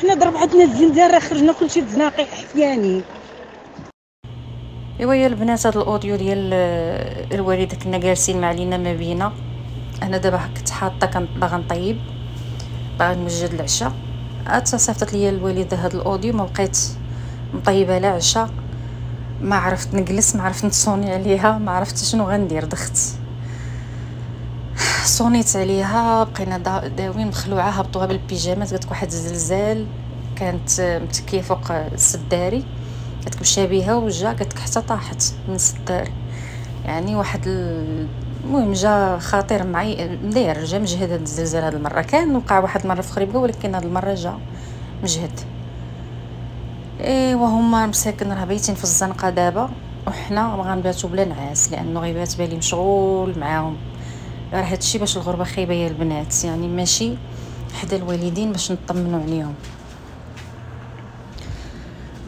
حنا ضرب عندنا الزنزان راه خرجنا كلشي تزناقي حفياني. ايوا يا البنات، هذا الاوديو ديال الوالده كنا جالسين مع لينا ما بينا. انا دابا كنت حاطه باغا نطيب، باغا نوجد العشاء. صيفطت لي الوالده هذا الاوديو، ما بقيت مطيبه لا عشاء، ما عرفت نجلس، ما عرفت نصوني عليها، ما عرفت شنو غندير. دخت صونيت عليها، بقينا داوين مخلوعه، هبطوها بالبيجامات. قالت واحد الزلزال، كانت متكيه فوق السداري، قالت شابيها وجا، قالت حتى طاحت من السداري. يعني واحد المهم جا خطير معي، مداير جا مجهد. هذا الزلزال هذه المره كان وقع واحد المره في خريبكا، ولكن هذه المره جا مجهد. وهما مساكن راه بايتين في الزنقه دابا، وحنا غنباتوا بلا نعاس، لانه غيبات بالي مشغول معاهم. راه هادشي باش الغربه خايبه يا البنات، يعني ماشي حدا الوالدين باش نطمنوا عليهم.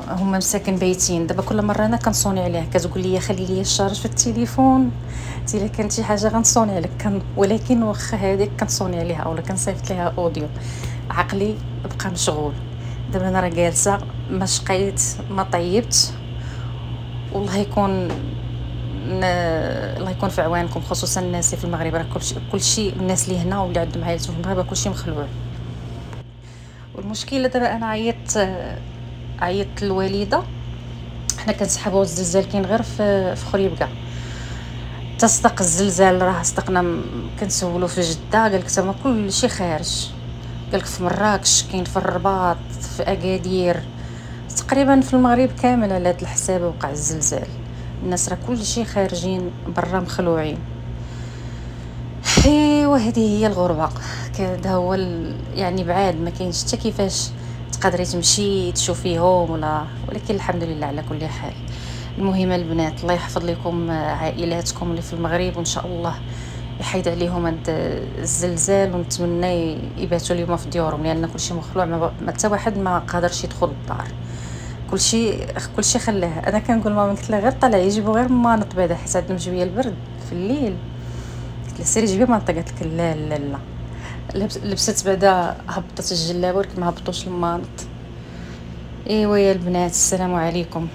هما مساكن بايتين دابا، كل مره انا كنصوني عليه كتقول لي خلي لي الشارج في التليفون، قلت لها كانت شي حاجه غنصوني عليك ولكن واخا هذيك كنصوني عليها اولا كنصيفط ليها اوديو، عقلي بقى مشغول. دابا انا راه جالسه ما شقيت ما طيبت. والله يكون الله يكون في عوانكم، خصوصا الناس في المغرب. راه كلشي الناس اللي هنا واللي عندهم عائلتهم في المغرب كلشي مخلوع. والمشكله دابا انا عيطت للوالده. حنا كنسحبوا الزلزال كاين غير في خريبكا. تصدق الزلزال راه صدقنا، كنسولو في جده قالك تما كلشي خارج، قالك في مراكش كاين، في الرباط، في اكادير، تقريبا في المغرب كامل على هذا الحساب وقع الزلزال. الناس راه كلشي خارجين برا مخلوعين. وهذه هي الغربه. هذا هو يعني بعاد ما كاينش حتى كيفاش تقدري تمشي تشوفيهم ولكن الحمد لله على كل حال. المهم البنات، الله يحفظ لكم عائلاتكم اللي في المغرب، وان شاء الله يحيد عليهم هذا الزلزال، ونتمنى يباتوا اليوم في ديورهم، لان كلشي مخلوع، ما حتى واحد ما قادرش يدخل الدار. كلشي خلاه. انا كنقول ماما، قلت لها غير طلع يجيبوا غير مانط بعدا حيت عندهم شويه البرد في الليل، قلت لها سيري جيبي مانط، قالت لك لا لا لا. لبست بعدا هبطت الجلابه ولكن ما هبطوش المانط. ايوا يا البنات، السلام عليكم.